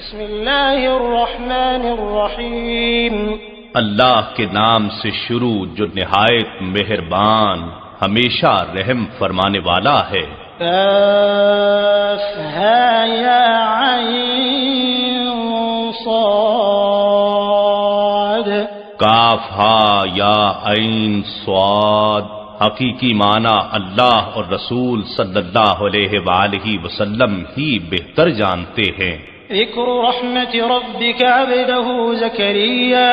بسم اللہ الرحمن الرحیم اللہ کے نام سے شروع جو نہایت مہربان ہمیشہ رحم فرمانے والا ہے۔ کاف ہا یا عین صاد کاف ہا یا عین صاد۔ حقیقی معنی اللہ اور رسول صلی اللہ علیہ وآلہ وسلم ہی بہتر جانتے ہیں۔ ذکر رحمت ربک عبدہ زکریا،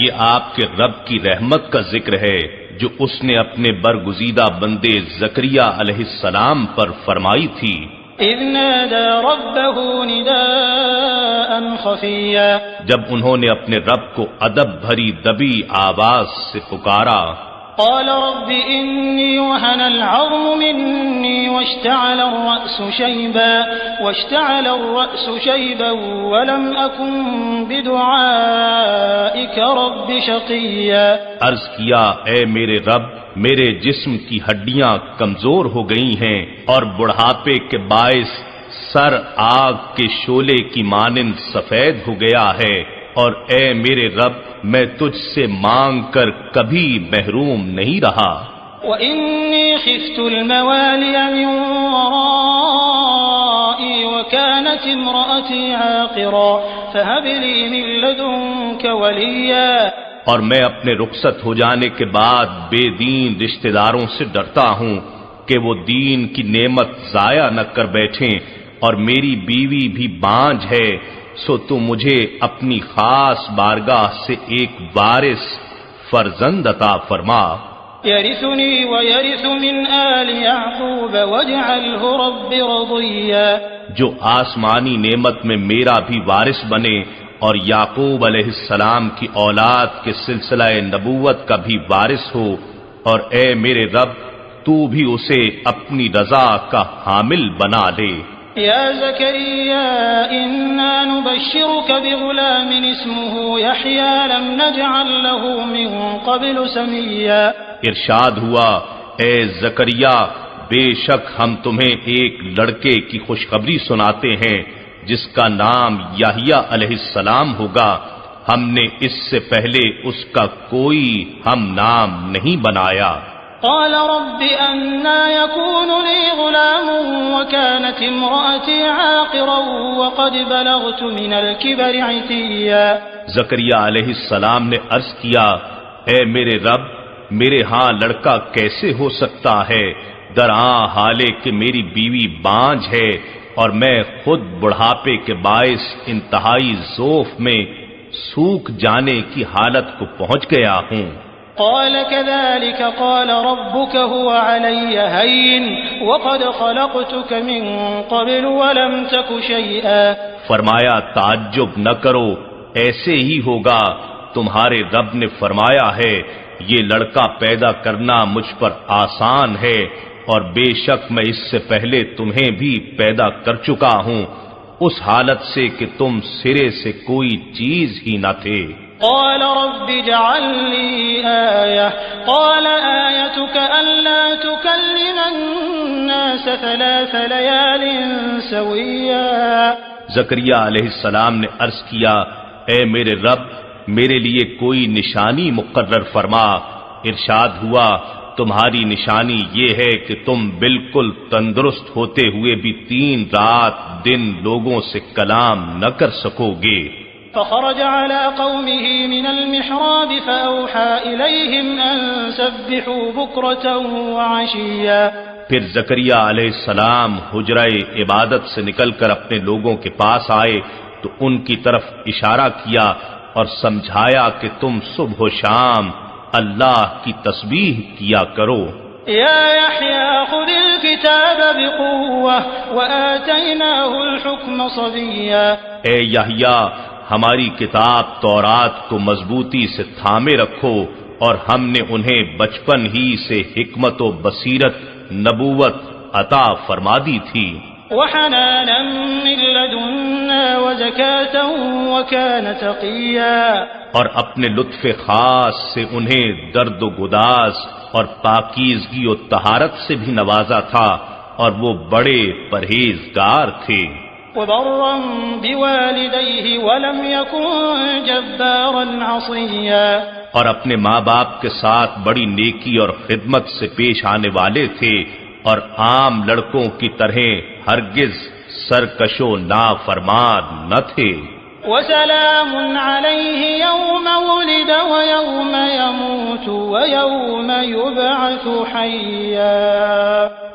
یہ آپ کے رب کی رحمت کا ذکر ہے جو اس نے اپنے برگزیدہ بندے زکریا علیہ السلام پر فرمائی تھی۔ اذ نادى ربه نداء خفیا، جب انہوں نے اپنے رب کو ادب بھری دبی آواز سے پکارا۔ قال رب إني وهن العظم مني واشتعل الرأس شيبا ولم أكن بدعائك رب شقيا۔ عرض کیا اے میرے رب، میرے جسم کی ہڈیاں کمزور ہو گئی ہیں اور بڑھاپے کے باعث سر آگ کے شعلے کی مانند سفید ہو گیا ہے، اور اے میرے رب میں تجھ سے مانگ کر کبھی محروم نہیں رہا۔ وَإِنِّي خِفْتُ الْمَوَالِيَ مِنْ وَرَائِي وَكَانَتِ امْرَأَتِي عَاقِرًا فَهَبْ لِي مِن لَّدُنكَ وَلِيًّا۔ اور میں اپنے رخصت ہو جانے کے بعد بے دین رشتہ داروں سے ڈرتا ہوں کہ وہ دین کی نعمت ضائع نہ کر بیٹھیں، اور میری بیوی بھی بانجھ ہے، سو تو مجھے اپنی خاص بارگاہ سے ایک وارث فرزند عطا فرما۔ يرثني ويرث من آل يعقوب واجعله رب رضيا، جو آسمانی نعمت میں میرا بھی وارث بنے اور یعقوب علیہ السلام کی اولاد کے سلسلہ نبوت کا بھی وارث ہو، اور اے میرے رب تو بھی اسے اپنی رضا کا حامل بنا لے۔ یا زکریا انا نبشرک بغلام اسمه یحیی لم نجعل له من قبل سمیا۔ ارشاد ہوا اے زکریا بے شک ہم تمہیں ایک لڑکے کی خوشخبری سناتے ہیں جس کا نام یحییٰ علیہ السلام ہوگا، ہم نے اس سے پہلے اس کا کوئی ہم نام نہیں بنایا۔ قال رب أنا يكون لي غلام وكانت امرأتي عاقرا وقد بلغت من الكبر عتيا۔ زکریا علیہ السلام نے عرض کیا اے میرے رب میرے ہاں لڑکا کیسے ہو سکتا ہے، درآں حالے کہ میری بیوی بانجھ ہے اور میں خود بڑھاپے کے باعث انتہائی ضعف میں سوکھ جانے کی حالت کو پہنچ گیا ہوں۔ قال كذلك قال ربك هو علي هين وقد خلقتك من قبل ولم تك شيئا۔ فرمایا تعجب نہ کرو، ایسے ہی ہوگا، تمہارے رب نے فرمایا ہے یہ لڑکا پیدا کرنا مجھ پر آسان ہے، اور بے شک میں اس سے پہلے تمہیں بھی پیدا کر چکا ہوں، اس حالت سے کہ تم سرے سے کوئی چیز ہی نہ تھے۔ قال رب اجعل لي آية قال آيتك ألا تكلم الناس 3 ليال سويا۔ زکریا علیہ السلام نے عرض کیا اے میرے رب میرے لیے کوئی نشانی مقرر فرما۔ ارشاد ہوا تمہاری نشانی یہ ہے کہ تم بالکل تندرست ہوتے ہوئے بھی 3 رات دن لوگوں سے کلام نہ کر سکو گے۔ فخرج على قومه من المحراب فأوحى إليهم أن سبحوا بكرة وعشيا۔ پھر زکریا علیہ السلام حجرہ عبادت سے نکل کر اپنے لوگوں کے پاس آئے تو ان کی طرف اشارہ کیا اور سمجھایا کہ تم صبح و شام اللہ کی تسبیح کیا کرو۔ یا یحییٰ خذ الکتاب بقوة وآتیناہ الحکم صبیا۔ اے یحییٰ ہماری کتاب تورات کو مضبوطی سے تھامے رکھو، اور ہم نے انہیں بچپن ہی سے حکمت و بصیرت نبوت عطا فرما دی تھی۔ وحنانا من لدنا وزکاة وکان تقیا۔ اور اپنے لطف خاص سے انہیں درد و گداز اور پاکیزگی و طہارت سے بھی نوازا تھا، اور وہ بڑے پرہیزگار تھے۔ وبرا بوالديه ولم يكن جبارا عصيا، اور اپنے ماں باپ کے ساتھ بڑی نیکی اور خدمت سے پیش آنے والے تھے، اور عام لڑکوں کی طرح ہرگز سرکش و نافرمان نہ تھے۔ وسلام عليه يوم ولد ويوم يموت ويوم يبعث حيا،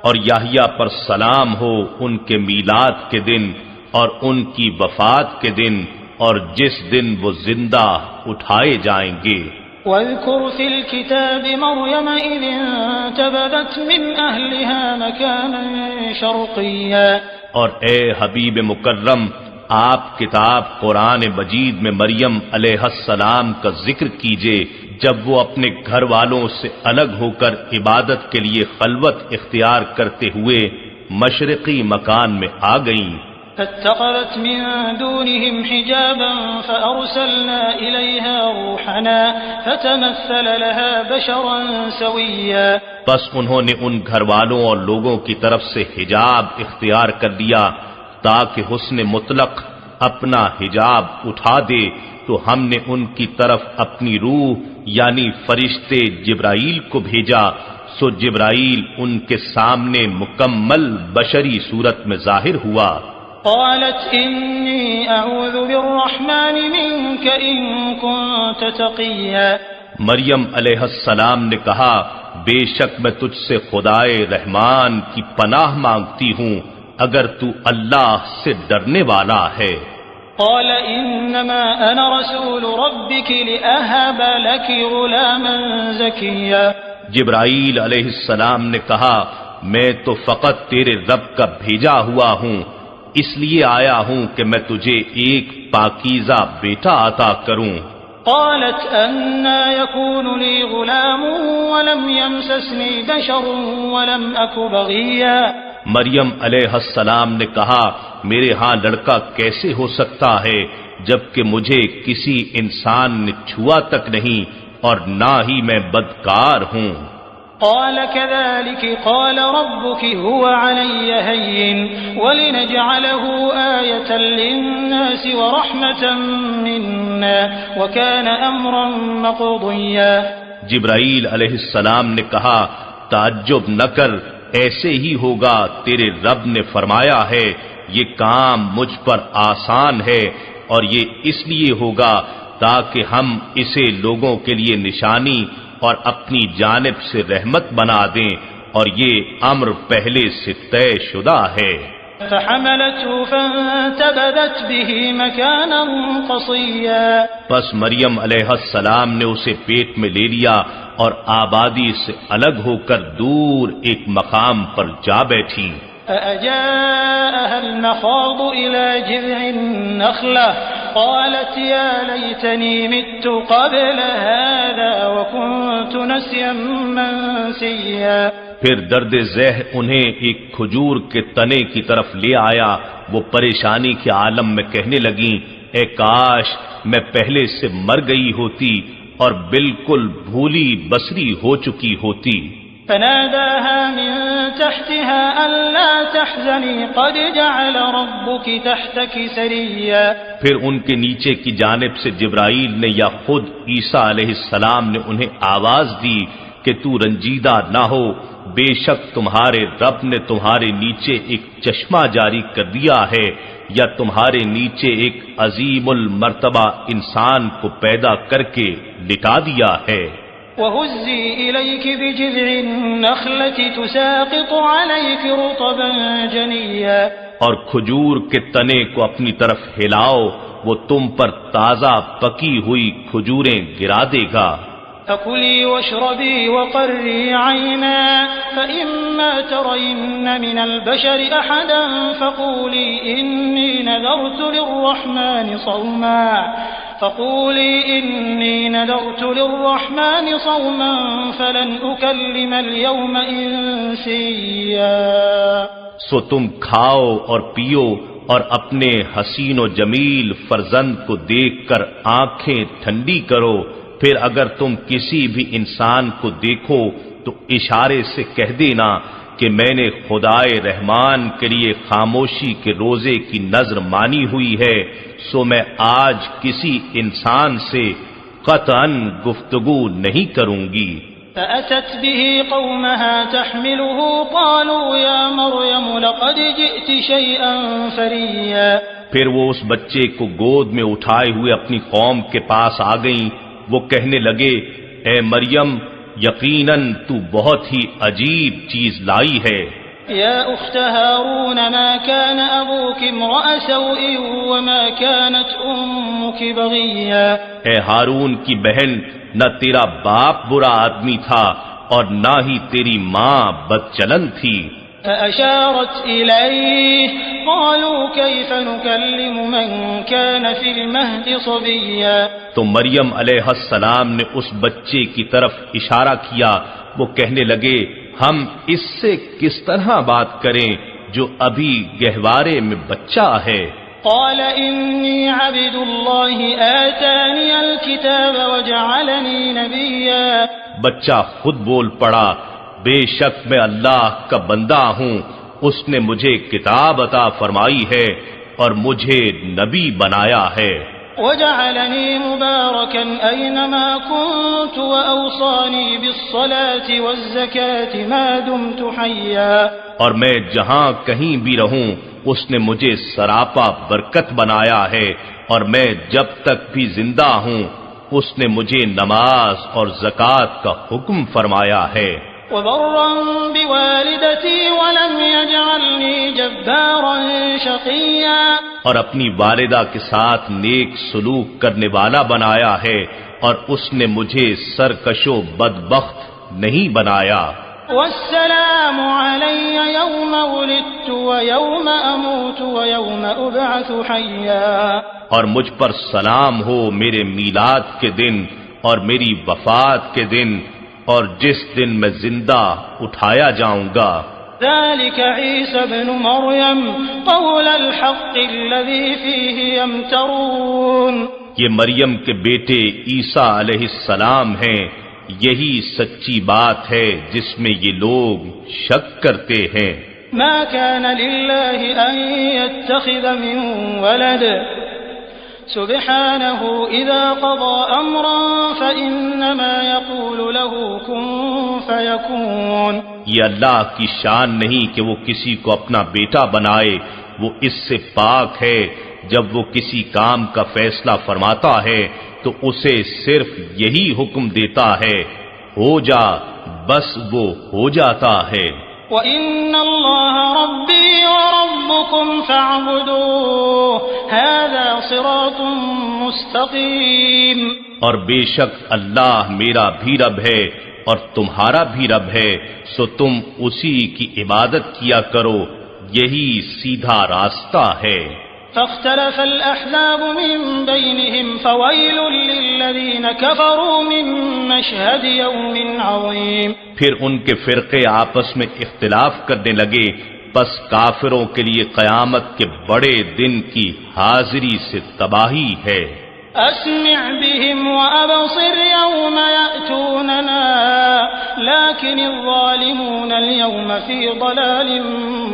اور یحییٰ پر سلام ہو ان کے میلاد کے دن اور ان کی وفات کے دن اور جس دن وہ زندہ اٹھائے جائیں گے۔ واذكر في الكتاب مريم إذ انتبذت من أهلها مكانا شرقيا، اور اے حبیب مکرم آپ کتاب قرآن مجید میں مریم علیہ السلام کا ذکر کیجئے جب وہ اپنے گھر والوں سے الگ ہو کر عبادت کے لیے خلوت اختیار کرتے ہوئے مشرقی مکان میں آ گئیں۔ فاتخذت من دونهم حجابا فأرسلنا إليها روحنا فتمثل لها بشرا سويا، بس انہوں نے ان گھر والوں اور لوگوں کی طرف سے حجاب اختیار کر لیا تاکہ حسن مطلق اپنا حجاب اٹھا دے، تو ہم نے ان کی طرف اپنی روح یعنی فرشتے جبرائیل کو بھیجا، سو جبرائیل ان کے سامنے مکمل بشری صورت میں ظاہر ہوا۔ قالت إني أعوذ بالرحمن منك إن كنت تقيا، مریم علیہ السلام نے کہا بے شک میں تجھ سے خدائے رحمان کی پناہ مانگتی ہوں اگر تو اللہ سے ڈرنے والا ہے۔ قال إنما أنا رسول ربك لأهب لك غلاما زكيا، جبرائیل علیہ السلام نے کہا میں تو فقط تیرے رب کا بھیجا ہوا ہوں، اس لیے آیا ہوں کہ میں تجھے ایک پاکیزہ بیٹا عطا کروں۔ قالت أنا يكون لي غلام ولم يمسسني بشر ولم أك بغيا، مریم علیہ السلام نے کہا میرے ہاں لڑکا کیسے ہو سکتا ہے جبکہ مجھے کسی انسان نے چھوا تک نہیں اور نہ ہی میں بدکار ہوں۔ قال كذلك قال ربك هو علي هين ولنجعله آية للناس ورحمة منا وكان أمرا مقضيا، جبرائیل علیہ السلام نے کہا تعجب نہ کر، ایسے ہی ہوگا، تیرے رب نے فرمایا ہے یہ کام مجھ پر آسان ہے، اور یہ اس لیے ہوگا تاکہ ہم اسے لوگوں کے لیے نشانی اور اپنی جانب سے رحمت بنا دیں، اور یہ امر پہلے سے طے شدہ ہے۔ فحملته فانتبذت به مكانا قصيا، پس مریم علیہ السلام نے اسے پیٹ میں لے لیا اور آبادی سے الگ ہو کر دور ایک مقام پر جا بیٹھی۔ فأجاءها المخاض إلى جذع النخلة قالت يا ليتني مت قبل هذا وكنت نسيا منسيا، پھر درد ذہ انہیں ایک کھجور کے تنے کی طرف لے آیا، وہ پریشانی کے عالم میں کہنے لگیں اے کاش میں پہلے سے مر گئی ہوتی اور بالکل بھولی بسری ہو چکی ہوتی۔ فناداها من تحتها ألا تحزني قد جعل ربك تحتك سريا، پھر ان کے نیچے کی جانب سے جبرائیل نے یا خود عیسیٰ علیہ السلام نے انہیں آواز دی کہ تو رنجیدہ نہ ہو، بے شک تمہارے رب نے تمہارے نیچے ایک چشمہ جاری کر دیا ہے، یا تمہارے نیچے ایک عظیم المرتبہ انسان کو پیدا کر کے لٹا دیا ہے۔ وَهُزِّي إِلَيْكِ بِجِذْعِ النَّخْلَةِ تُسَاقِطُ عَلَيْكِ رُطَبًا جَنِيًّا، اور کھجور کے تنے کو اپنی طرف ہلاؤ، وہ تم پر تازہ پکی ہوئی کھجوریں گرا دے گا۔ فَكُلِي وَاشْرَبِي وَقَرِّي عَيْنًا فَإِمَّا تَرَيِنَّ مِنَ الْبَشَرِ أَحَدًا فَقُولِي إِنِّي نَذَرْتُ لِلرَّحْمَنِ صَوْمًا فَلَنْ أُكَلِّمَ الْيَوْمَ إِنسِيًّا، سو تم کھاؤ اور پیو اور اپنے حسین و جمیل فرزند کو دیکھ کر آنکھیں ٹھنڈی کرو، پھر اگر تم کسی بھی انسان کو دیکھو تو اشارے سے کہہ دینا کہ میں نے خدائے رحمان کے لیے خاموشی کے روزے کی نذر مانی ہوئی ہے، سو میں آج کسی انسان سے قطعاً گفتگو نہیں کروں گی۔ فأتت به قومها تحمله قالوا يا مريم لقد جئت شيئا فريا۔ پھر وہ اس بچے کو گود میں اٹھائے ہوئے اپنی قوم کے پاس آ گئیں۔ وہ کہنے لگے، اے مریم، یقیناً تو بہت ہی عجیب چیز لائی ہے۔ يا أخت هارون ما كان أبوك امرأ سوء وما كانت أمك بغيا۔ اے ہارون کی بہن، نہ تیرا باپ برا آدمی تھا اور نہ ہی تیری ماں بدچلن تھی۔ فأشارت إليه قالوا كيف نكلم من كان في المهد صبيا۔ تو مریم علیہ السلام نے اس بچے کی طرف اشارہ کیا۔ وہ کہنے لگے، ہم اس سے کس طرح بات کریں جو ابھی گہوارے میں بچہ ہے؟ قال إني عبد الله آتاني الكتاب وجعلني نبيا۔ بچہ خود بول پڑا، بے شک میں اللہ کا بندہ ہوں، اس نے مجھے کتاب عطا فرمائی ہے اور مجھے نبی بنایا ہے۔ وجعلني مباركا أينما كنت وأوصاني بالصلاة والزكاة ما دمت حيا۔ اور میں جہاں کہیں بھی رہوں اس نے مجھے سراپا برکت بنایا ہے، اور میں جب تک بھی زندہ ہوں اس نے مجھے نماز اور زکوٰۃ کا حکم فرمایا ہے۔ وبرا بوالدتي ولم يجعلني جبارا شقيا۔ اور اپنی والدہ کے ساتھ نیک سلوک کرنے والا بنایا ہے، اور اس نے مجھے سرکش و بدبخت نہیں بنایا۔ والسلام علي يوم ولدت ويوم أموت ويوم أبعث حيا۔ اور مجھ پر سلام ہو میرے میلاد کے دن اور میری وفات کے دن اور جس دن میں زندہ اٹھایا جاؤں گا۔ ذلك عيسى ابن مريم قول الحق الذي فيه يمترون۔ یہ مریم کے بیٹے عیسیٰ علیہ السلام ہیں، یہی سچی بات ہے جس میں یہ لوگ شک کرتے ہیں۔ ما كان لله أن يتخذ من ولد سبحانه إذا قضى أمرا فإنما يقول له كن فيكون۔ یہ اللہ کی شان نہیں کہ وہ کسی کو اپنا بیٹا بنائے، وہ اس سے پاک ہے، جب وہ کسی کام کا فیصلہ فرماتا ہے تو اسے صرف یہی حکم دیتا ہے، ہو جا، بس وہ ہو جاتا ہے۔ وَإِنَّ اللَّهَ رَبِّي وَرَبُّكُمْ فَاعْبُدُوهُ هَذَا صِرَاطٌ مُسْتَقِيمٌ۔ اور بے شک اللہ میرا بھی رب ہے اور تمہارا بھی رب ہے، سو تم اسی کی عبادت کیا کرو، یہی سیدھا راستہ ہے۔ فاختلف الأحزاب من بينهم فويل للذين كفروا من مشهد يوم عظيم۔ پھر ان کے فرقے آپس میں اختلاف کرنے لگے، پس کافروں کے لیے قیامت کے بڑے دن کی حاضری سے تباہی ہے۔ أسمع بهم وأبصر يوم يأتوننا لكن الظالمون اليوم في ضلال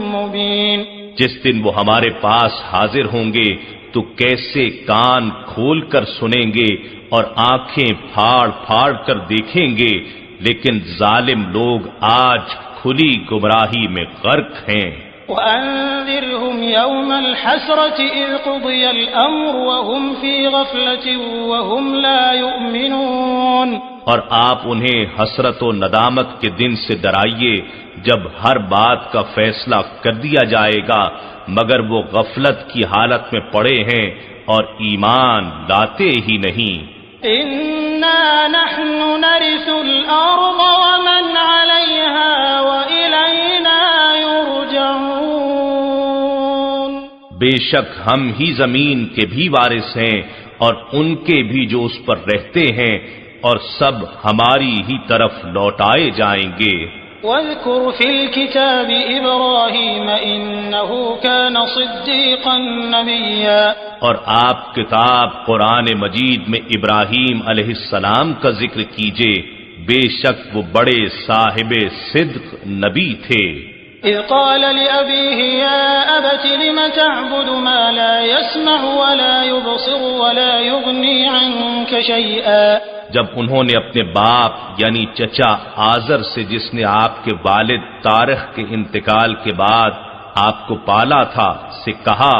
مبين۔ جس دن وہ ہمارے پاس حاضر ہوں گے تو کیسے کان کھول کر سنیں گے اور آنکھیں پھاڑ پھاڑ کر دیکھیں گے، لیکن ظالم لوگ آج کھلی گمراہی میں غرق ہیں۔ وأنذرهم يوم الحسرة إذ قضي الأمر وهم في غفلة وهم لا يؤمنون۔ اور آپ انہیں حسرت و ندامت کے دن سے ڈرائیے جب ہر بات کا فیصلہ کر دیا جائے گا مگر وہ غفلت کی حالت میں پڑے ہیں اور ایمان لاتے ہی نہیں۔ إنا نحن نرث الأرض ومن عليها وإلينا يرجعون۔ بے شک ہم ہی زمین کے بھی وارث ہیں اور ان کے بھی جو اس پر رہتے ہیں، اور سب ہماری ہی طرف لوٹائے جائیں گے۔ واذكر في الكتاب إبراهيم إنه كان صديقا نبيا۔ اور آپ کتاب قرآن مجید میں ابراہیم علیہ السلام کا ذکر کیجئے، بے شک وہ بڑے صاحب صدق نبی تھے۔ اذ قال لأبيه يا أبت لم تعبد ما لا يسمع ولا يبصر ولا يغني عنك شيئا، جب انہوں نے اپنے باپ یعنی چچا آزر سے، جس نے آپ کے والد طارخ کے انتقال کے بعد آپ کو پالا تھا، سے کہا،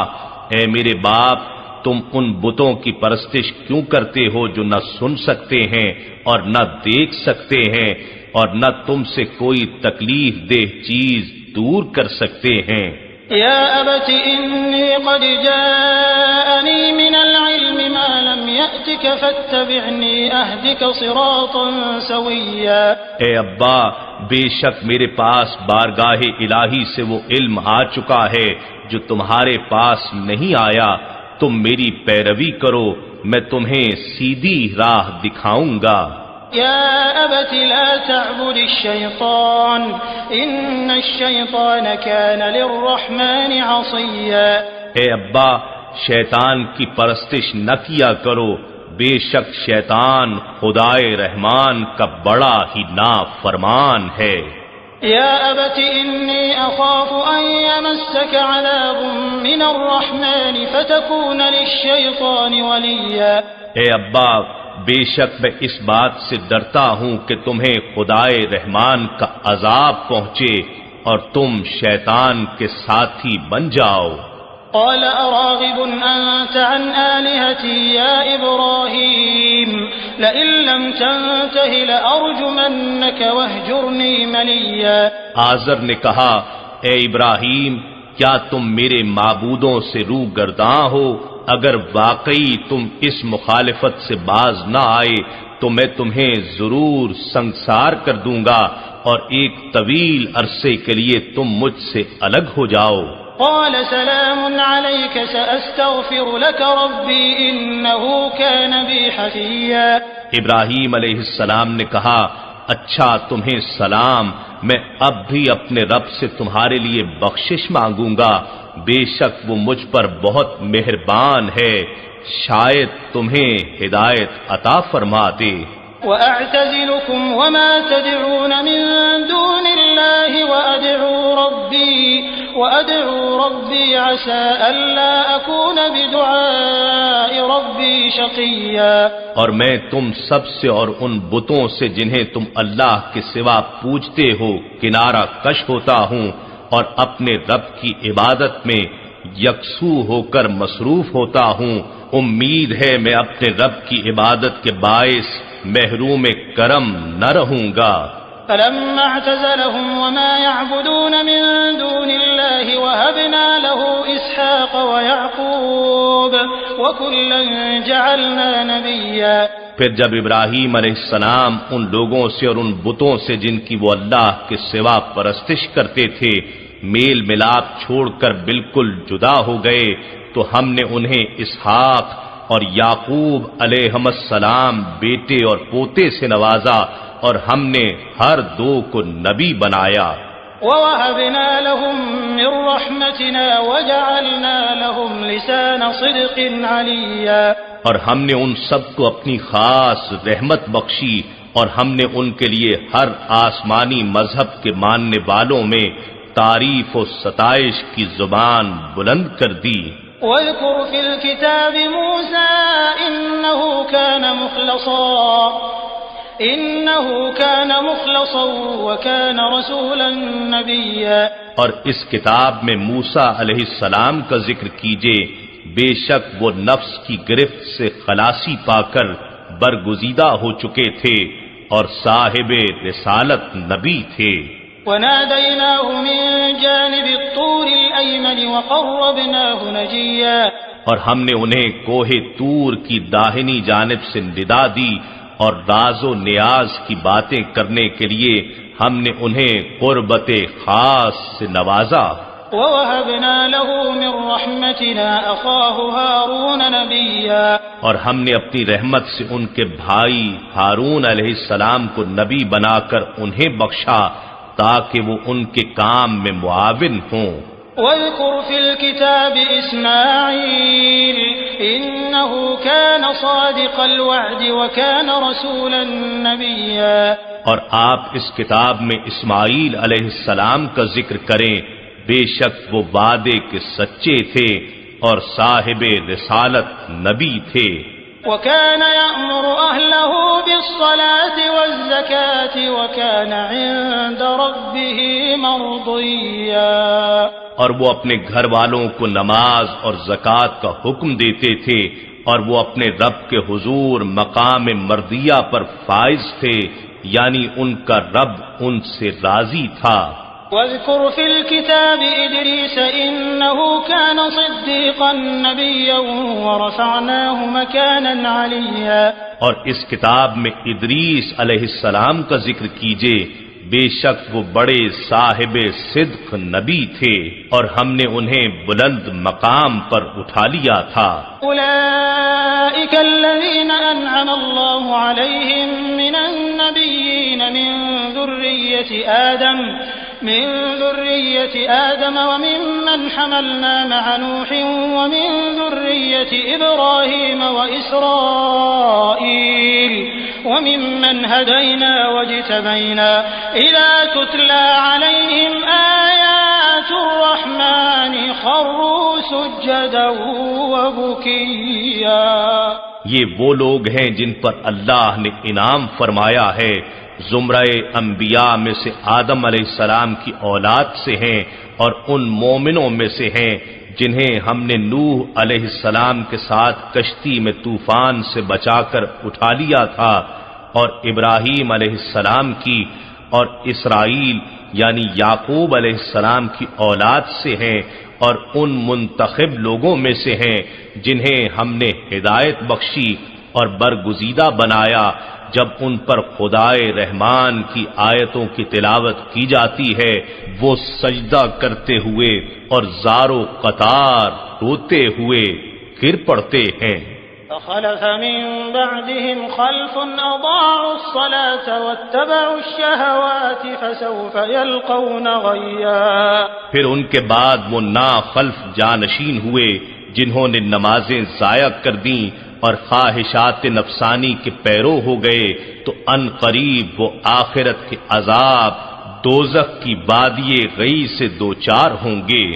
اے میرے باپ، تم ان بتوں کی پرستش کیوں کرتے ہو جو نہ سن سکتے ہیں اور نہ دیکھ سکتے ہیں اور نہ تم سے کوئی تکلیف دہ چیز دور کر سکتے ہیں؟ یا ابت انی قد جاءنی من العلم ما لم یأتک فاتبعنی اہدک صراطا سویا، اے ابا، بے شک میرے پاس بارگاہ الہی سے وہ علم آ چکا ہے جو تمہارے پاس نہیں آیا، تم میری پیروی کرو، میں تمہیں سیدھی راہ دکھاؤں گا۔ یا ابت لا تعبد الشیطان ان الشیطان کان للرحمن عصیا، اے ابا، شیطان کی پرستش نہ کیا کرو، بے شک شیطان خدائے رحمان کا بڑا ہی نافرمان ہے۔ یا ابت انی اخاف ان یمسک عذاب من الرحمن فتکون للشیطان ولیا، اے ابا، بے شک میں اس بات سے ڈرتا ہوں کہ تمہیں خدائے رحمان کا عذاب پہنچے اور تم شیطان کے ساتھی بن جاؤ۔ قال اراغب انت عن آلهتي يا ابراهيم لئن لم تنته لارجمنك واهجرني مليا، آزر نے کہا، اے ابراہیم، کیا تم میرے معبودوں سے روگرداں ہو؟ اگر واقعی تم اس مخالفت سے باز نہ آئے تو میں تمہیں ضرور سنگسار کر دوں گا اور ایک طویل عرصے کے لیے تم مجھ سے الگ ہو جاؤ۔ قال سلام عليك سأستغفر لك ربي إنه كان بي حفيا، ابراہیم علیہ السلام نے کہا، اچھا تمہیں سلام، میں اب بھی اپنے رب سے تمہارے لیے بخشش مانگوں گا، بے شک وہ مجھ پر بہت مہربان ہے، شاید تمہیں ہدایت عطا فرما دے۔ وَأَعْتَزِلُكُمْ وَمَا تَدْعُونَ مِن دُونِ اللَّهِ وَأَدْعُو رَبِّي عَسَىٰ أَلَّا أَكُونَ بِدُعَاءِ رَبِّي شَقِيًّا، اور میں تم سب سے اور ان بتوں سے جنہیں تم اللہ کے سوا پوجتے ہو کنارہ کش ہوتا ہوں اور اپنے رب کی عبادت میں یکسو ہو کر مصروف ہوتا ہوں، امید ہے میں اپنے رب کی عبادت کے باعث محروم کرم نہ رہوں گا۔ فلما اعتزلهم وما يعبدون من دون الله وهبنا له إسحاق ويعقوب وكلا جعلنا نبيا، پھر جب ابراہیم علیہ السلام ان لوگوں سے اور ان بتوں سے جن کی وہ اللہ کے سوا پرستش کرتے تھے میل ملاپ چھوڑ کر بالکل جدا ہو گئے تو ہم نے انہیں اسحاق اور یعقوب علیہم السلام بیٹے اور پوتے سے نوازا اور ہم نے ہر دو کو نبی بنایا۔ وَوَهَبْنَا لَهُم مِّن رَّحْمَتِنَا وَجَعَلْنَا لَهُمْ لِسَانَ صِدْقٍ عَلِيًّا، اور ہم نے ان سب کو اپنی خاص رحمت بخشی اور ہم نے ان کے لیے ہر آسمانی مذہب کے ماننے والوں میں تعریف و ستائش کی زبان بلند کر دی۔ وَاذْكُرْ فِي الْكِتَابِ مُوسَىٰ إِنَّهُ كَانَ مُخْلَصًا وَكَانَ رَسُولًا نَبِيًّا، اور اس کتاب میں موسیٰ علیہ السلام کا ذکر کیجیے، بے شک وہ نفس کی گرفت سے خلاصی پا کر برگزیدہ ہو چکے تھے اور صاحب رسالت نبی تھے۔ وَنَادَيْنَاهُ مِن جَانِبِ الطُّورِ الْأَيْمَنِ وَقَرَّبْنَاهُ نَجِيًّا، اور ہم نے انہیں کوہ طور کی داہنی جانب سے ندا دی اور راز و نیاز کی باتیں کرنے کے لیے ہم نے انہیں قربت خاص سے نوازا۔ وَوَهَبْنَا لَهُ مِن رَّحْمَتِنَا أَخَاهُ هَارُونَ نَبِيًّا، اور ہم نے اپنی رحمت سے ان کے بھائی ہارون علیہ السلام کو نبی بنا کر انہیں بخشا تاکہ وہ ان کے کام میں معاون ہوں۔ وَاذْكُرْ فِي الْكِتَابِ إِسْمَاعِيلَ إِنَّهُ كَانَ صَادِقَ الْوَعْدِ وَكَانَ رَسُولًا نَبِيًّا، اور آپ اس کتاب میں اسماعیل علیہ السلام کا ذکر کریں، بے شک وہ وعدے کے سچے تھے اور صاحب رسالت نبی تھے۔ وَكَانَ يَأْمُرُ أَهْلَهُ بِالصَّلَاةِ وَالزَّكَاةِ وَكَانَ عِندَ رَبِّهِ مَرْضِيًّا، اور وہ اپنے گھر والوں کو نماز اور زکوٰۃ کا حکم دیتے تھے، اور وہ اپنے رب کے حضور مقام مرضیہ پر فائز تھے، یعنی ان کا رب ان سے راضی تھا۔ وَاذْكُرْ فِي الْكِتَابِ إِدْرِيسَ إِنَّهُ كَانَ صِدِّيقًا نَبِيًّا وَرَفَعْنَاهُ مَكَانًا عَلِيًّا، اور اس کتاب میں ادریس علیہ السلام کا ذکر کیجئے، بے شک وہ بڑے صاحب صدق نبی تھے اور ہم نے انہیں بلند مقام پر اٹھا لیا تھا۔ أولئك الذين أنعم الله عليهم من النبيين من ذرية آدم وممن حملنا مع نوح ومن ذرية إبراهيم وإسرائيل وممن هدينا واجتبينا إذا تتلى عليهم آيات الرحمن خروا سجدا وبكيا۔ یہ وہ لوگ ہیں جن پر اللہ نے انعام فرمایا ہے، زمرہ انبیاء میں سے آدم علیہ السلام کی اولاد سے ہیں اور ان مومنوں میں سے ہیں جنہیں ہم نے نوح علیہ السلام کے ساتھ کشتی میں طوفان سے بچا کر اٹھا لیا تھا، اور ابراہیم علیہ السلام کی اور اسرائیل یعنی یعقوب علیہ السلام کی اولاد سے ہیں، اور ان منتخب لوگوں میں سے ہیں جنہیں ہم نے ہدایت بخشی اور برگزیدہ بنایا جب ان پر خدائے رحمان کی آیتوں کی تلاوت کی جاتی ہے وہ سجدہ کرتے ہوئے اور زار و قطار روتے ہوئے گر پڑتے ہیں۔ فخلف من بعدهم خلف أضاعوا الصلاة واتبعوا الشهوات فسوف يلقون غيا۔ پھر ان کے بعد وہ ناخلف جانشین ہوئے جنہوں نے نمازیں ضائع کر دیں اور خواہشات نفسانی کے پیرو ہو گئے، تو ان قریب وہ آخرت کے عذاب دوزخ کی وادی غی سے دوچار ہوں گے۔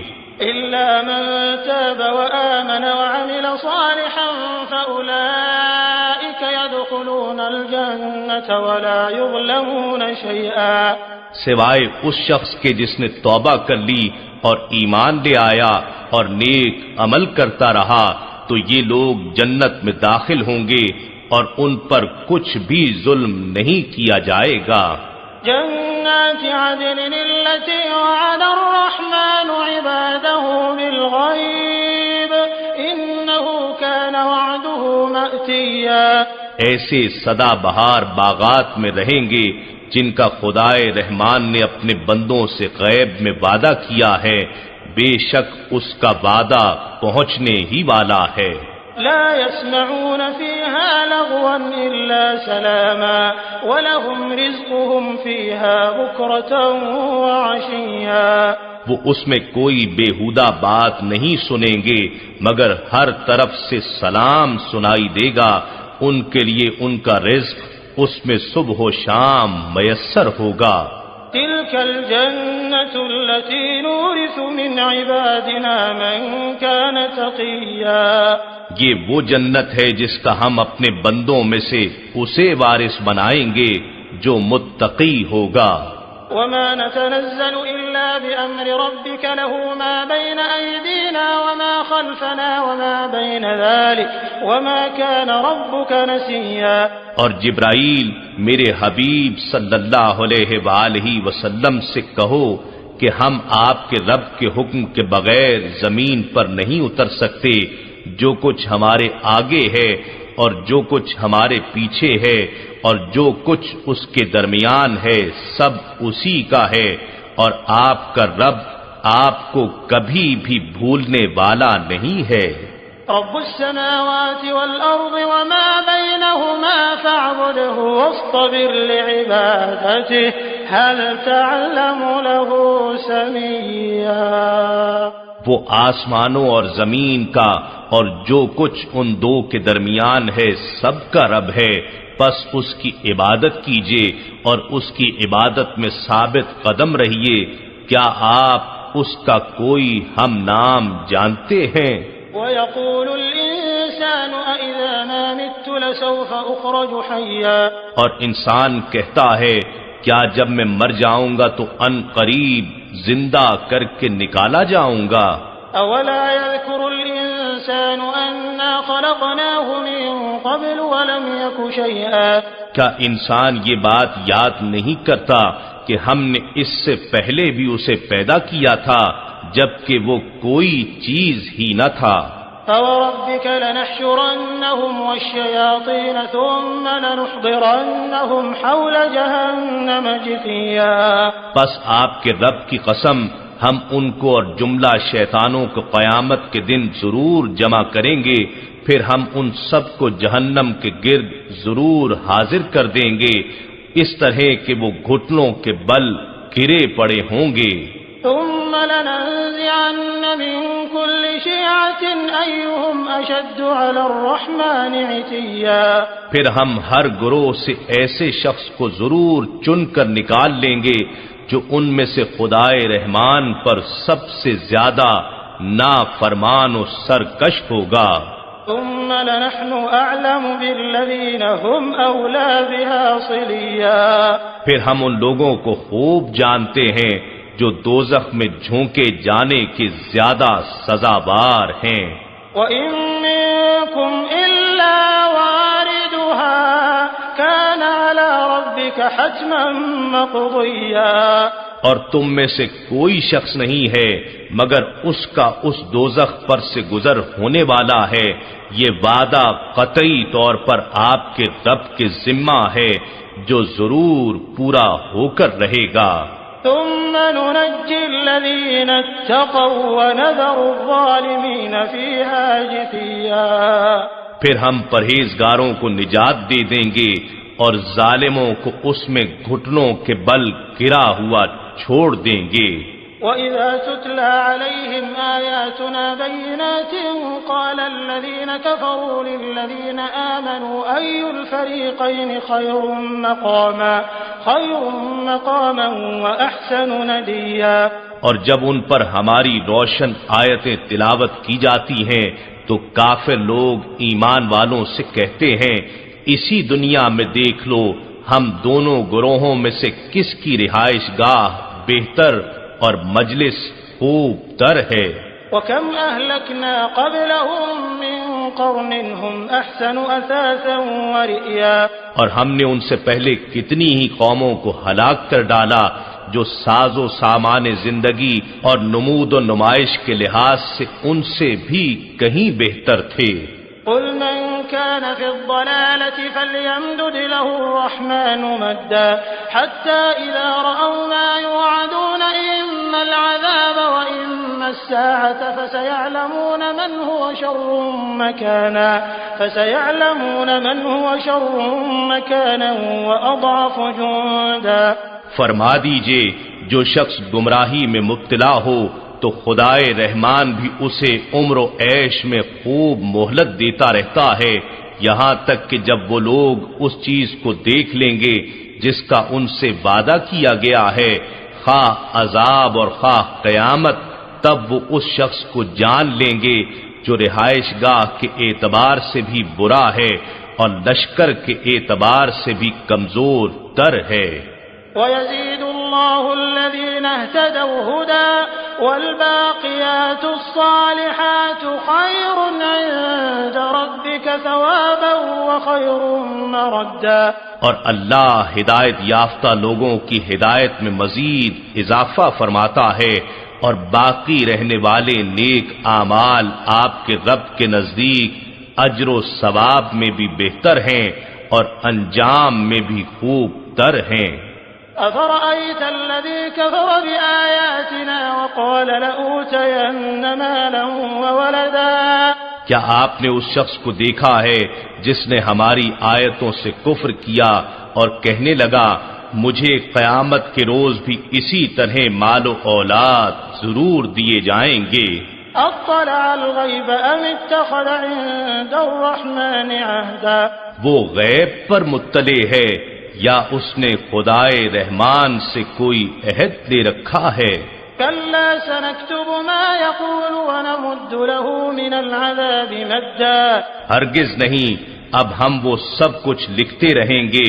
إلا من تاب وآمن وعمل صالحا فأولئك يدخلون الجنة ولا يظلمون شيئا، سوائے اس شخص کے جس نے توبہ کر لی اور ایمان لے آیا اور نیک عمل کرتا رہا تو یہ لوگ جنت میں داخل ہوں گے اور ان پر کچھ بھی ظلم نہیں کیا جائے گا۔ جنات عدن التي وعد الرحمن عباده بالغيب إنه كان وعده مأتيا، ایسے سدا بہار باغات میں رہیں گے جن کا خدائے رحمان نے اپنے بندوں سے غیب میں وعدہ کیا ہے، بے شک اس کا وعدہ پہنچنے ہی والا ہے۔ لا يسمعون فيها لغوا إلا سلاما ولهم رزقهم فيها بكرة وعشيا، وہ اس میں کوئی بیہودہ بات نہیں سنیں گے مگر ہر طرف سے سلام سنائی دے گا، ان کے لیے ان کا رزق اس میں صبح و شام میسر ہوگا۔ تلك الجنة التي نورث من عبادنا من كان تقيا، یہ وہ جنت ہے جس کا ہم اپنے بندوں میں سے اسے وارث بنائیں گے جو متقی ہوگا۔ وما نتنزل إلا بأمر ربك له ما بين أيدينا وما خلفنا وما بين ذلك وما كان ربك نسيا، اور جبرائیل میرے حبیب صلی اللہ علیہ وآلہ وسلم سے کہو کہ ہم آپ کے رب کے حکم کے بغیر زمین پر نہیں اتر سکتے، جو کچھ ہمارے آگے ہے اور جو کچھ ہمارے پیچھے ہے اور جو کچھ اس کے درمیان ہے سب اسی کا ہے، اور آپ کا رب آپ کو کبھی بھی بھولنے والا نہیں ہے۔ رب السماوات والأرض وما بينهما فاعبده واصطبر لعبادته هل تعلم له سميا۔ وہ آسمانوں اور زمین کا اور جو کچھ ان دو کے درمیان ہے سب کا رب ہے، پس اس کی عبادت کیجیے اور اس کی عبادت میں ثابت قدم رہیے۔ کیا آپ اس کا کوئی ہم نام جانتے ہیں؟ وَيَقُولُ الْإِنسَانُ أَإِذَا مَا مِتُّ لَسَوْفَ أُخْرَجُ حَيًّا، اور انسان کہتا ہے کیا جب میں مر جاؤں گا تو ان قریب زندہ کر کے نکالا جاؤں گا؟ أَوَلَا يَذْكُرُ الْإِنسَانُ أَنَّا خَلَقْنَاهُ مِن قَبْلُ وَلَمْ يَكُ شَيْئًا، کیا انسان یہ بات یاد نہیں کرتا کہ ہم نے اس سے پہلے بھی اسے پیدا کیا تھا جبکہ وہ کوئی چیز ہی نہ تھا؟ فَوَرَبِّكَ لَنَحْشُرَنَّهُمْ وَالشَّيَاطِينَ ثُمَّ لَنُحْضِرَنَّهُمْ حَوْلَ جَهَنَّمَ جِثِيًّا، بس آپ کے رب کی قسم ہم ان کو اور جملہ شیطانوں کو قیامت کے دن ضرور جمع کریں گے، پھر ہم ان سب کو جہنم کے گرد ضرور حاضر کر دیں گے، اس طرح کہ وہ گھٹنوں کے بل گرے پڑے ہوں گے۔ ثم لننزعن من كل شيعة أيهم أشد على الرحمن عتيا، پھر ہم ہر گروہ سے ایسے شخص کو ضرور چن کر نکال لیں گے جو ان میں سے خدائے رحمان پر سب سے زیادہ نافرمان و سرکش ہوگا۔ ثم لنحن أعلم بالذين هم أولى بها صليا، پھر ہم ان لوگوں کو خوب جانتے ہیں جو دوزخ میں جھونکے جانے کے زیادہ سزاوار ہیں۔ وَإِن مِّنكُمْ إِلَّا وَارِدُهَا كَانَ عَلَى رَبِّكَ حَتْمًا مَّقْضِيًّا، اور تم میں سے کوئی شخص نہیں ہے مگر اس کا اس دوزخ پر سے گزر ہونے والا ہے، یہ وعدہ قطعی طور پر آپ کے رب کے ذمہ ہے جو ضرور پورا ہو کر رہے گا۔ ثم ننجي الذين اتقوا ونذر الظالمين فيها جثيا، پھر ہم پرہیزگاروں کو نجات دے دیں گے اور ظالموں کو اس میں گھٹنوں کے بل گرا ہوا چھوڑ دیں گے۔ وَإِذَا تُتْلَى عَلَيْهِمْ آيَاتُنَا بَيِّنَاتٍ قَالَ الَّذِينَ كَفَرُوا لِلَّذِينَ آمَنُوا أَيُّ الْفَرِيقَيْنِ خَيْرٌ مَّقَامًا وَأَحْسَنُ نَدِيًّا، اور جب ان پر ہماری روشن آیتیں تلاوت کی جاتی ہیں تو کافر لوگ ایمان والوں سے کہتے ہیں اسی دنیا میں دیکھ لو ہم دونوں گروہوں میں سے کس کی رہائش گاہ بہتر اور مجلس خوب تر ہے۔ وَكَمْ أَهْلَكْنَا قَبْلَهُمْ مِنْ قَرْنٍ هُمْ أَحْسَنُ أَثَاثًا وَرِئْيًا، اور ہم نے ان سے پہلے کتنی ہی قوموں کو ہلاک کر ڈالا جو ساز و سامان زندگی اور نمود و نمائش کے لحاظ سے ان سے بھی کہیں بہتر تھے۔ قُلْ مَنْ كَانَ فِي الضَّلَالَةِ فَلْيَمْدُدْ لَهُ الرَّحْمَنُ مَدًّا حَتَّى إِذَا رَأَوْا مَا يُوعَدُونَ إِمَّا الْعَذَابَ وَإِمَّا السَّاعَةَ فَسَيَعْلَمُونَ مَنْ هُوَ شَرٌّ مَكَانًا وَأَضْعَفُ جُنْدًا، فرما دیجئے جو شخص گمراہی میں مبتلا ہو تو خدائے رحمان بھی اسے عمر و عیش میں خوب مہلت دیتا رہتا ہے یہاں تک کہ جب وہ لوگ اس چیز کو دیکھ لیں گے جس کا ان سے وعدہ کیا گیا ہے، خواہ عذاب اور خواہ قیامت، تب وہ اس شخص کو جان لیں گے جو رہائش گاہ کے اعتبار سے بھی برا ہے اور لشکر کے اعتبار سے بھی کمزور تر ہے۔ وَيَزِيدُ اللَّهُ الَّذِينَ اهْتَدَوْا هُدًى وَالْبَاقِيَاتُ الصَّالِحَاتُ خَيْرٌ عِندَ رَبِّكَ ثَوَابًا وَخَيْرٌ مَّرَدًّا، اور اللہ ہدایت یافتہ لوگوں کی ہدایت میں مزید اضافہ فرماتا ہے اور باقی رہنے والے نیک اعمال آپ کے رب کے نزدیک اجر و ثواب میں بھی بہتر ہیں اور انجام میں بھی خوب تر ہیں۔ أَفَرَأَيْتَ الَّذِي كَفَرَ بِآيَاتِنَا وَقَالَ لَأُوتَيَنَّ مَالًا وَوَلَدًا، کیا آپ نے اس شخص کو دیکھا ہے جس نے ہماری آیتوں سے کفر کیا اور کہنے لگا مجھے قیامت کے روز بھی اسی طرح مال و اولاد ضرور دیے جائیں گے؟ اطلع الغیب ام اتخذ عند الرحمن عہدا، وہ غیب پر مطلع ہے یا اس نے خدائے رحمان سے کوئی عہد لے رکھا ہے؟ كلا سنكتب ما يقول ونمد له من العذاب مدا، ہرگز نہیں، اب ہم وہ سب کچھ لکھتے رہیں گے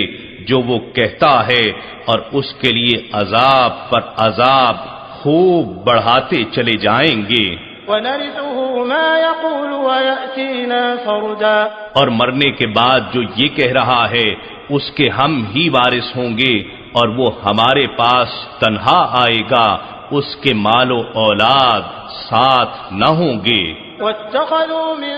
جو وہ کہتا ہے اور اس کے لیے عذاب پر عذاب خوب بڑھاتے چلے جائیں گے۔ ونرثه ما يقول ويأتينا فردا، اور مرنے کے بعد جو یہ کہہ رہا ہے اس کے ہم ہی وارث ہوں گے اور وہ ہمارے پاس تنہا آئے گا، اس کے مال و اولاد ساتھ نہ ہوں گے۔ واتخذوا من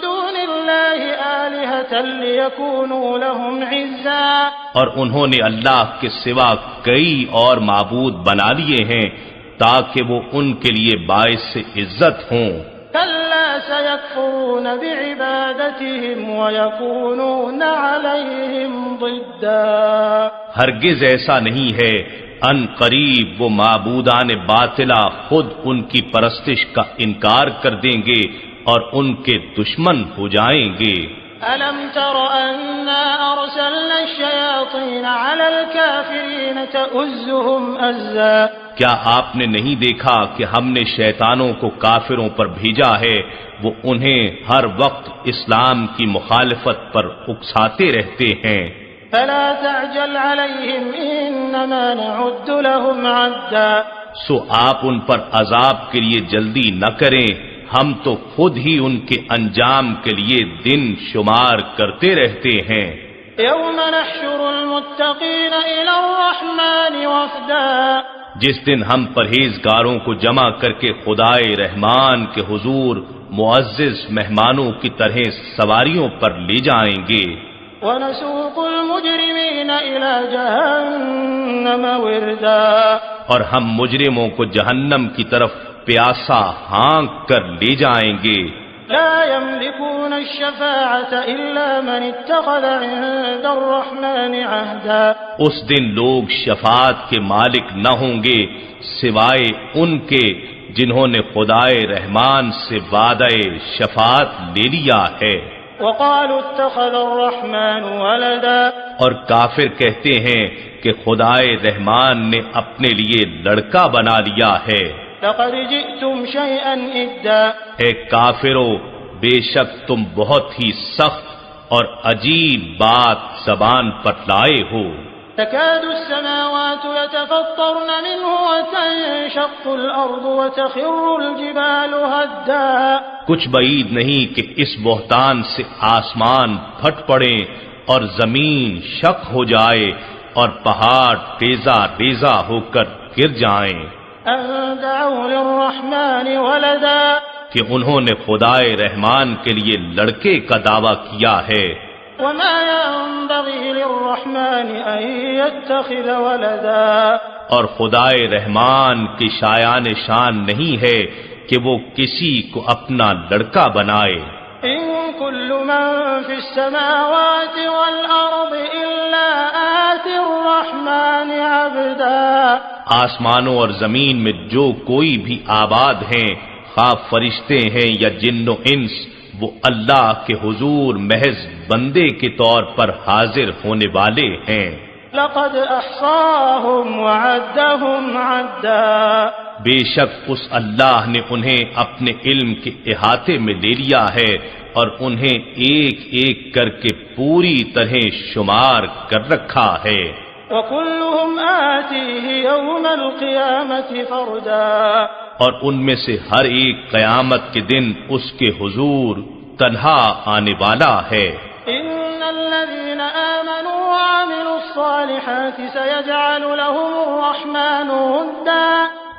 دون الله آلهة ليكونوا لهم عزا، اور انہوں نے اللہ کے سوا کئی اور معبود بنا لیے ہیں تاکہ وہ ان کے لیے باعث عزت ہوں۔ كلا سيكفرون بعبادتهم ويكونون عليهم ضدا، ہرگز ایسا نہیں ہے، ان قریب وہ معبودان باطلہ خود ان کی پرستش کا انکار کر دیں گے اور ان کے دشمن ہو جائیں گے۔ ألم تر أنا أرسلنا الشياطين على الكافرين تؤزهم أزا، کیا آپ نے نہیں دیکھا کہ ہم نے شیطانوں کو کافروں پر بھیجا ہے، وہ انہیں ہر وقت اسلام کی مخالفت پر اکساتے رہتے ہیں۔ فلا تعجل عليهم إنما نعد لهم عدا، سو آپ ان پر عذاب کے لیے جلدی نہ کریں، ہم تو خود ہی ان کے انجام کے لیے دن شمار کرتے رہتے ہیں۔ يوم نحشر المتقين إلى الرحمن وفدا، جس دن ہم پرہیزگاروں کو جمع کر کے خدائے رحمان کے حضور معزز مہمانوں کی طرح سواریوں پر لے جائیں گے۔ ونسوق المجرمين إلى جهنم وردا، اور ہم مجرموں کو جہنم کی طرف پیاسا ہانک کر لے جائیں گے۔ لا يملكون الشفاعة إلا من اتخذ عند الرحمن عهدا، اس دن لوگ شفاعت کے مالک نہ ہوں گے سوائے ان کے جنہوں نے خدائے رحمان سے وعدہ شفاعت لے لیا ہے۔ وقالوا اتخذ الرحمن ولدا، اور کافر کہتے ہیں کہ خدائے رحمان نے اپنے لیے لڑکا بنا لیا ہے۔ لقد جئتم شيئا إدا، اے کافرو، بے شک تم بہت ہی سخت اور عجیب بات زبان پر لائے ہو۔ تكاد السماوات يتفطرن منه وتنشق الأرض وتخر الجبال هدا، کچھ بعید نہیں کہ اس بہتان سے آسمان پھٹ پڑے اور زمین شق ہو جائے اور پہاڑ ٹیزا ٹیزا ہو کر گر جائیں۔ أن دعوا للرحمن ولدا، کہ انہوں نے خدائے رحمان کے لیے لڑکے کا دعویٰ کیا ہے۔ وما ينبغي للرحمن أن يتخذ ولدا، اور خدائے رحمان کی شایان شان نہیں ہے کہ وہ کسی کو اپنا لڑکا بنائے۔ إن كل من في السماوات والأرض إلا آتي الرحمن عبدا، آسمانوں اور زمین میں جو کوئی بھی آباد ہیں، خواہ فرشتے ہیں یا جن و انس، وہ اللہ کے حضور محض بندے کے طور پر حاضر ہونے والے ہیں۔ لقد أحصاهم وعدهم عدا، بے شک اس اللہ نے انہیں اپنے علم کے احاطے میں لے لیا ہے اور انہیں ایک ایک کر کے پوری طرح شمار کر رکھا ہے۔ وكلهم آتيه يوم القيامة فردا، اور ان میں سے ہر ایک قیامت کے دن اس کے حضور تنہا آنے والا ہے۔ إن الذين آمنوا وعملوا الصالحات سيجعل لهم الرحمن ودا،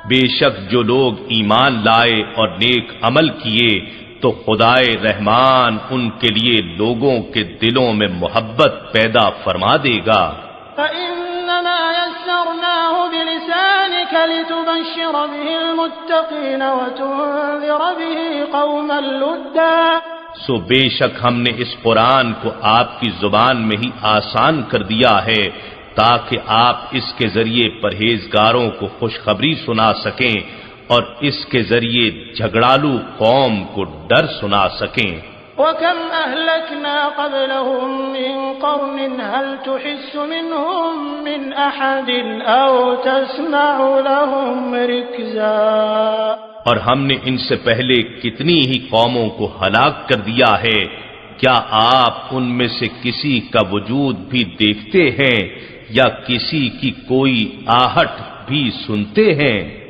بے شک جو لوگ ایمان لائے اور نیک عمل کیے تو خدائے رحمان ان کے لیے لوگوں کے دلوں میں محبت پیدا فرما دے گا۔ فإنما يسرناه بلسانك لتبشر به المتقين وتنذر به قوما لدا، سو بے شک ہم نے اس قرآن کو آپ کی زبان میں ہی آسان کر دیا ہے تاکہ آپ اس کے ذریعے پرہیزگاروں کو خوشخبری سنا سکیں اور اس کے ذریعے جھگڑالو قوم کو ڈر سنا سکیں۔ وَكَمْ أَهْلَكْنَا قَبْلَهُمْ مِنْ قَرْنٍ هَلْ تُحِسُّ مِنْهُمْ مِنْ أَحَدٍ أَوْ تَسْمَعُ لَهُمْ رِكْزًا۔ اور ہم نے ان سے پہلے کتنی ہی قوموں کو ہلاک کر دیا ہے، کیا آپ ان میں سے کسی کا وجود بھی دیکھتے ہیں یا کسی کی کوئی آہٹ بھی سنتے ہیں؟